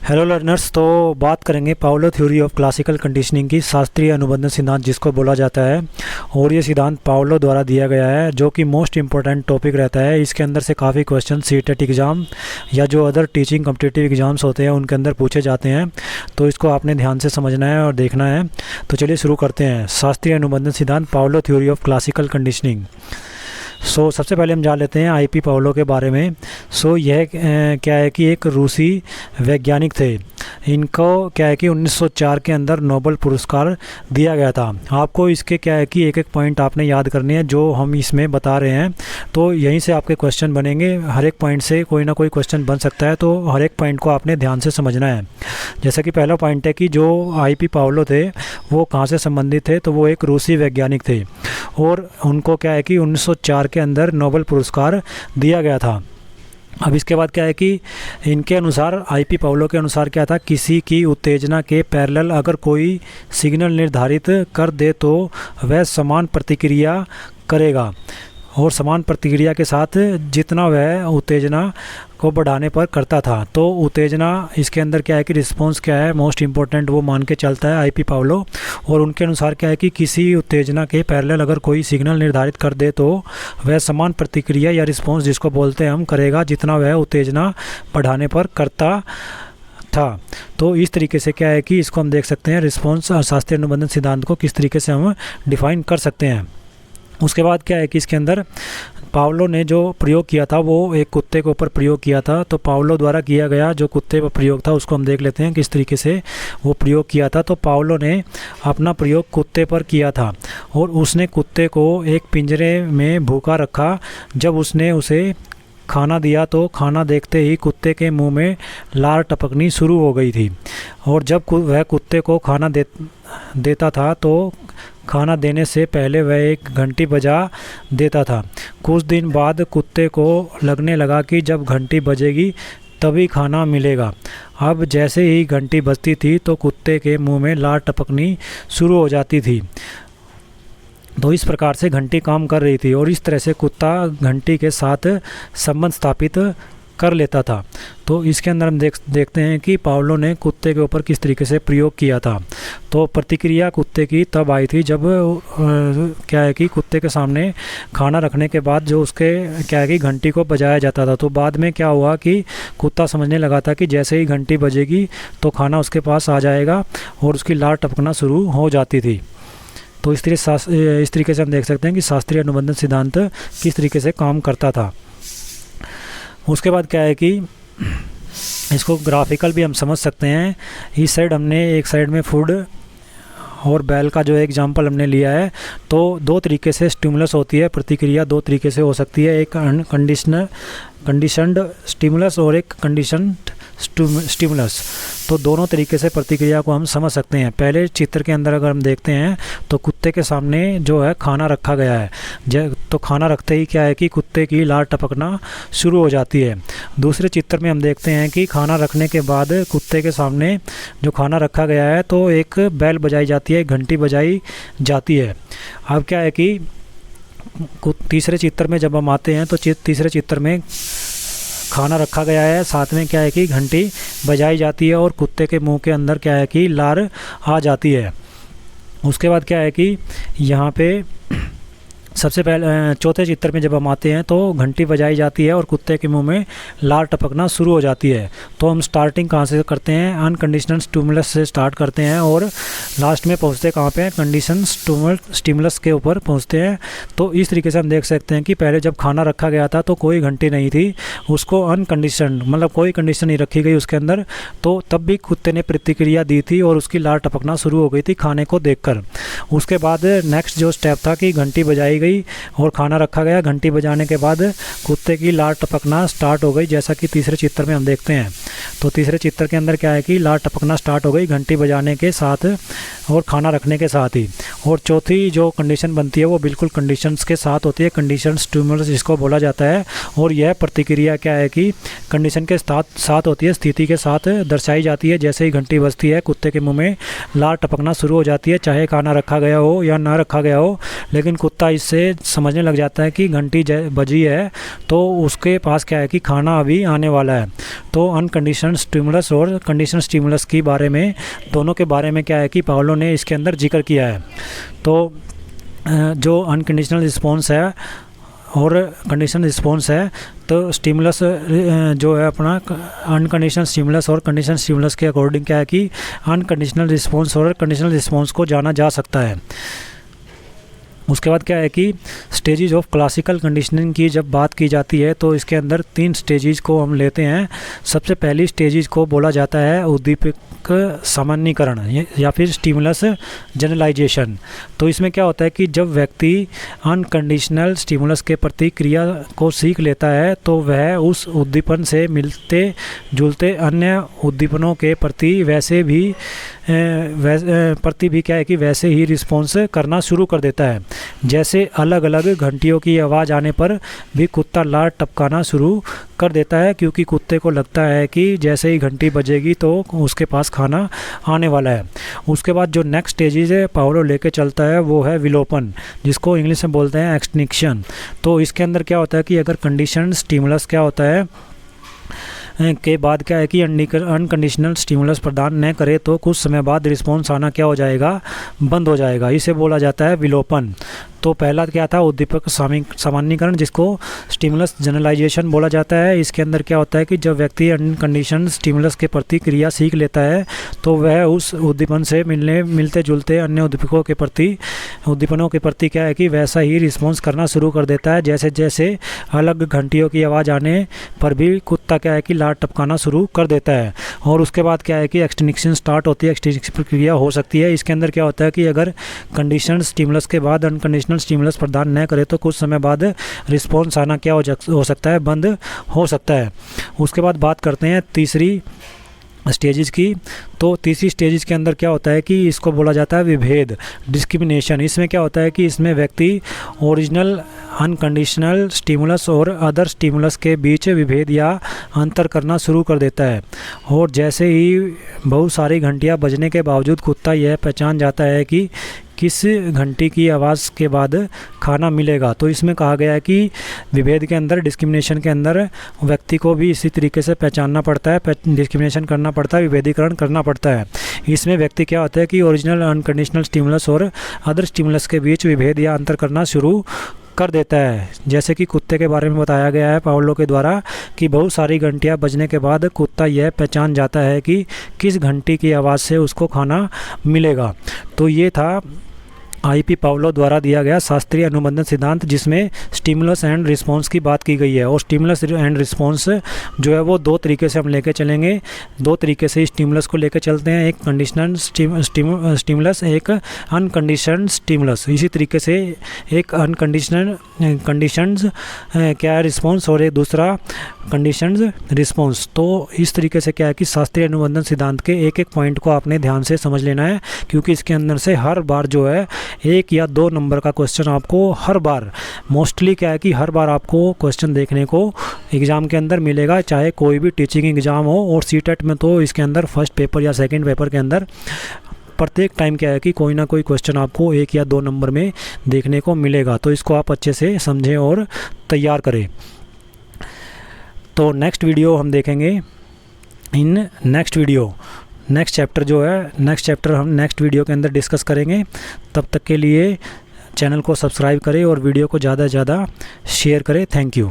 Hello learners. तो बात करेंगे Pavlov theory of classical conditioning की, शास्त्रीय अनुबंधन सिद्धांत जिसको बोला जाता है। और ये सिद्धांत पावलो द्वारा दिया गया है, जो कि मोस्ट इम्पोर्टेंट टॉपिक रहता है। इसके अंदर से काफ़ी क्वेश्चन सीटेट एग्ज़ाम या जो अदर टीचिंग कॉम्पिटिटिव एग्ज़ाम्स होते हैं उनके अंदर पूछे जाते हैं। तो इसको आपने ध्यान से समझना है और देखना है। तो चलिए शुरू करते हैं। शास्त्रीय अनुबंधन सिद्धांत, Pavlov theory of classical conditioning. सबसे पहले हम जान लेते हैं आईपी पावलो के बारे में। यह क्या है कि एक रूसी वैज्ञानिक थे। इनको क्या है कि 1904 के अंदर नोबेल पुरस्कार दिया गया था। आपको इसके क्या है कि एक एक पॉइंट आपने याद करने हैं जो हम इसमें बता रहे हैं। तो यहीं से आपके क्वेश्चन बनेंगे। हर एक पॉइंट से कोई ना कोई क्वेश्चन बन सकता है, तो हर एक पॉइंट को आपने ध्यान से समझना है। जैसा कि पहला पॉइंट है कि जो आईपी पावलो थे वो कहाँ से संबंधित थे, तो वो एक रूसी वैज्ञानिक थे और उनको क्या है कि 1904 के अंदर नोबेल पुरस्कार दिया गया था। अब इसके बाद क्या है कि इनके अनुसार, आईपी पावलो के अनुसार क्या था, किसी की उत्तेजना के पैरेलल अगर कोई सिग्नल निर्धारित कर दे तो वह समान प्रतिक्रिया करेगा, और समान प्रतिक्रिया के साथ जितना वह उत्तेजना को बढ़ाने पर करता था। तो उत्तेजना इसके अंदर क्या है कि रिस्पॉन्स क्या है, मोस्ट इम्पोर्टेंट वो मान के चलता है आईपी पावलो। और उनके अनुसार क्या है कि किसी उत्तेजना के पैरेलल अगर कोई सिग्नल निर्धारित कर दे तो वह समान प्रतिक्रिया या रिस्पॉन्स जिसको बोलते हैं हम करेगा, जितना वह उत्तेजना बढ़ाने पर करता था। तो इस तरीके से क्या है कि इसको हम देख सकते हैं, रिस्पॉन्स और शास्त्रीय अनुबंधन सिद्धांत को किस तरीके से हम डिफाइन कर सकते हैं। उसके बाद क्या है कि इसके अंदर पावलो ने जो प्रयोग किया था वो एक कुत्ते के ऊपर प्रयोग किया था। तो पावलो द्वारा किया गया जो कुत्ते पर प्रयोग था उसको हम देख लेते हैं किस तरीके से वो प्रयोग किया था। तो पावलो ने अपना प्रयोग कुत्ते पर किया था और उसने कुत्ते को एक पिंजरे में भूखा रखा। जब उसने उसे खाना दिया तो खाना देखते ही कुत्ते के मुंह में लार टपकनी शुरू हो गई थी। और जब वह कुत्ते को खाना देता था तो खाना देने से पहले वह एक घंटी बजा देता था। कुछ दिन बाद कुत्ते को लगने लगा कि जब घंटी बजेगी तभी खाना मिलेगा। अब जैसे ही घंटी बजती थी तो कुत्ते के मुंह में लार टपकनी शुरू हो जाती थी। तो इस प्रकार से घंटी काम कर रही थी और इस तरह से कुत्ता घंटी के साथ संबंध स्थापित कर लेता था। तो इसके अंदर हम देखते हैं कि पावलो ने कुत्ते के ऊपर किस तरीके से प्रयोग किया था। तो प्रतिक्रिया कुत्ते की तब आई थी जब क्या है कि कुत्ते के सामने खाना रखने के बाद जो उसके क्या है कि घंटी को बजाया जाता था। तो बाद में क्या हुआ कि कुत्ता समझने लगा था कि जैसे ही घंटी बजेगी तो खाना उसके पास आ जाएगा और उसकी लार टपकना शुरू हो जाती थी। तो इस तरीके से हम देख सकते हैं कि शास्त्रीय अनुबंधन सिद्धांत किस तरीके से काम करता था। उसके बाद क्या है कि इसको ग्राफिकल भी हम समझ सकते हैं। इस साइड हमने एक साइड में फूड और बैल का जो एग्जांपल हमने लिया है। तो दो तरीके से स्टिमुलस होती है, प्रतिक्रिया दो तरीके से हो सकती है, एक कंडीशनड स्टिमुलस और एक कंडीशनड स्टिमुलस। तो दोनों तरीके से प्रतिक्रिया को हम समझ सकते हैं। पहले चित्र के अंदर अगर हम देखते हैं तो कुत्ते के सामने जो है खाना रखा गया है। तो खाना रखते ही क्या है कि कुत्ते की लार टपकना शुरू हो जाती है। दूसरे चित्र में हम देखते हैं कि खाना रखने के बाद कुत्ते के सामने जो खाना रखा गया है तो एक बैल बजाई जाती है, घंटी बजाई जाती है। अब क्या है कि तीसरे चित्र में जब हम आते हैं तो तीसरे चित्र में खाना रखा गया है, साथ में क्या है कि घंटी बजाई जाती है और कुत्ते के मुंह के अंदर क्या है कि लार आ जाती है। उसके बाद क्या है कि यहाँ पे सबसे पहले चौथे चित्र में जब हम आते हैं तो घंटी बजाई जाती है और कुत्ते के मुंह में लार टपकना शुरू हो जाती है। तो हम स्टार्टिंग कहाँ से करते हैं, अनकंडीशनल स्टिमुलस से स्टार्ट करते हैं और लास्ट में पहुँचते कहाँ पे, कंडीशन स्टिमुलस के ऊपर पहुँचते हैं। तो इस तरीके से हम देख सकते हैं कि पहले जब खाना रखा गया था तो कोई घंटी नहीं थी, उसको अनकंडीशन मतलब कोई कंडीशन नहीं रखी गई उसके अंदर, तो तब भी कुत्ते ने प्रतिक्रिया दी थी और उसकी लार टपकना शुरू हो गई थी खाने को देखकर। उसके बाद नेक्स्ट जो स्टेप था कि घंटी बजाई गई और खाना रखा गया। घंटी बजाने के बाद कुत्ते की लार टपकना स्टार्ट हो गई, जैसा कि तीसरे चित्र में हम देखते हैं। तो तीसरे चित्र के अंदर क्या है कि लार टपकना स्टार्ट हो गई घंटी बजाने के साथ और खाना रखने के साथ ही। और चौथी जो कंडीशन बनती है वो बिल्कुल कंडीशंस के साथ होती है, कंडीशन स्टिमुलस जिसको बोला जाता है। और यह प्रतिक्रिया क्या है कि कंडीशन के साथ होती है, स्थिति के साथ दर्शाई जाती है। जैसे ही घंटी बजती है कुत्ते के मुंह में लार टपकना शुरू हो जाती है, चाहे खाना रखा गया हो या ना रखा गया हो, लेकिन कुत्ता इससे समझने लग जाता है कि घंटी बजी है तो उसके पास क्या है कि खाना अभी आने वाला है। तो अनकंडीशनल स्टिमुलस और कंडीशनल स्टिमुलस के बारे में, दोनों के बारे में क्या है कि पावलो ने इसके अंदर जिक्र किया है। तो जो अनकंडीशनल रिस्पॉन्स है और कंडीशनल रिस्पॉन्स है, तो स्टिमुलस जो है अपना अनकंडीशनल स्टिमुलस और कंडीशनल स्टिमुलस के अकॉर्डिंग क्या है कि अनकंडीशनल रिस्पॉन्स और कंडीशनल रिस्पॉन्स को जाना जा सकता है। उसके बाद क्या है कि स्टेजेस ऑफ क्लासिकल कंडीशनिंग की जब बात की जाती है तो इसके अंदर 3 स्टेजेस को हम लेते हैं। सबसे पहली स्टेजेस को बोला जाता है उद्दीपक सामान्यीकरण या फिर स्टिमुलस जनरलाइजेशन। तो इसमें क्या होता है कि जब व्यक्ति अनकंडीशनल स्टिमुलस के प्रति क्रिया को सीख लेता है तो वह उस उद्दीपन से मिलते जुलते अन्य उद्दीपनों के प्रति क्या है कि वैसे ही रिस्पॉन्स करना शुरू कर देता है। जैसे अलग अलग घंटियों की आवाज़ आने पर भी कुत्ता लार टपकाना शुरू कर देता है, क्योंकि कुत्ते को लगता है कि जैसे ही घंटी बजेगी तो उसके पास खाना आने वाला है। उसके बाद जो नेक्स्ट स्टेजेस है पावलो लेके चलता है वो है विलोपन, जिसको इंग्लिश में बोलते हैं एक्सटिंक्शन। तो इसके अंदर क्या होता है कि अगर कंडीशन स्टिमुलस क्या होता है के बाद क्या है कि अनकंडीशनल स्टिमुलस प्रदान न करे तो कुछ समय बाद रिस्पॉन्स आना क्या हो जाएगा, बंद हो जाएगा। इसे बोला जाता है विलोपन। तो पहला क्या था उद्दीपक सामान्यीकरण, जिसको स्टिमुलस जनरलाइजेशन बोला जाता है। इसके अंदर क्या होता है कि जब व्यक्ति अनकंडीशन स्टिमुलस के प्रति क्रिया सीख लेता है तो वह उस उद्दीपन से मिलते जुलते अन्य उद्दीपनों के प्रति क्या है कि वैसा ही रिस्पॉन्स करना शुरू कर देता है। जैसे जैसे अलग घंटियों की आवाज़ आने पर भी कुत्ता क्या है कि लार टपकाना शुरू कर देता है। और उसके बाद क्या है कि एक्सटिंक्शन स्टार्ट होती है, एक्सटिंक्शन प्रक्रिया हो सकती है। इसके अंदर क्या होता है कि अगर कंडीशन स्टिमुलस के बाद अनकंडीशनल स्टिमुलस प्रदान न करे तो कुछ समय बाद रिस्पॉन्स आना क्या हो सकता है, बंद हो सकता है। उसके बाद बात करते हैं तीसरी स्टेजेस की। तो तीसरी स्टेजेस के अंदर क्या होता है कि इसको बोला जाता है विभेद, डिस्क्रिमिनेशन। इसमें क्या होता है कि इसमें व्यक्ति ओरिजिनल अनकंडीशनल स्टिमुलस और अदर स्टिमुलस के बीच विभेद या अंतर करना शुरू कर देता है। और जैसे ही बहुत सारी घंटियां बजने के बावजूद कुत्ता यह पहचान जाता है कि किस घंटी की आवाज़ के बाद खाना मिलेगा। तो इसमें कहा गया है कि विभेद के अंदर, डिस्क्रिमिनेशन के अंदर व्यक्ति को भी इसी तरीके से पहचानना पड़ता है, डिस्क्रिमिनेशन करना पड़ता है, विभेदीकरण करना पड़ता है। इसमें व्यक्ति क्या होता है कि ओरिजिनल अनकंडीशनल स्टिमुलस और अदर स्टिमुलस के बीच विभेद या अंतर करना शुरू कर देता है। जैसे कि कुत्ते के बारे में बताया गया है पावलो के द्वारा कि बहुत सारी घंटियां बजने के बाद कुत्ता यह पहचान जाता है कि किस घंटी की आवाज़ से उसको खाना मिलेगा। तो ये था आईपी पावलो द्वारा दिया गया शास्त्रीय अनुबंधन सिद्धांत, जिसमें स्टिमुलस एंड रिस्पॉन्स की बात की गई है। और स्टिमुलस एंड रिस्पॉन्स जो है वो 2 तरीके से हम लेके चलेंगे, 2 तरीके से स्टिमुलस को लेकर चलते हैं, एक कंडीशनल स्टिमुलस, एक अनकंडीशनल स्टिमुलस। इसी तरीके से एक कंडीशंस क्या रिस्पॉन्स और एक दूसरा कंडीशंस रिस्पॉन्स। तो इस तरीके से क्या है कि शास्त्रीय अनुबंधन सिद्धांत के एक एक पॉइंट को आपने ध्यान से समझ लेना है, क्योंकि इसके अंदर से हर बार जो है 1 या 2 नंबर का क्वेश्चन आपको हर बार, मोस्टली क्या है कि हर बार आपको क्वेश्चन देखने को एग्ज़ाम के अंदर मिलेगा, चाहे कोई भी टीचिंग एग्ज़ाम हो। और सीटेट में तो इसके अंदर फर्स्ट पेपर या सेकंड पेपर के अंदर प्रत्येक टाइम क्या है कि कोई ना कोई क्वेश्चन आपको 1 या 2 नंबर में देखने को मिलेगा। तो इसको आप अच्छे से समझें और तैयार करें। तो नेक्स्ट वीडियो हम देखेंगे नेक्स्ट चैप्टर जो है, नेक्स्ट चैप्टर हम नेक्स्ट वीडियो के अंदर डिस्कस करेंगे। तब तक के लिए चैनल को सब्सक्राइब करें और वीडियो को ज़्यादा से ज़्यादा शेयर करें। Thank you.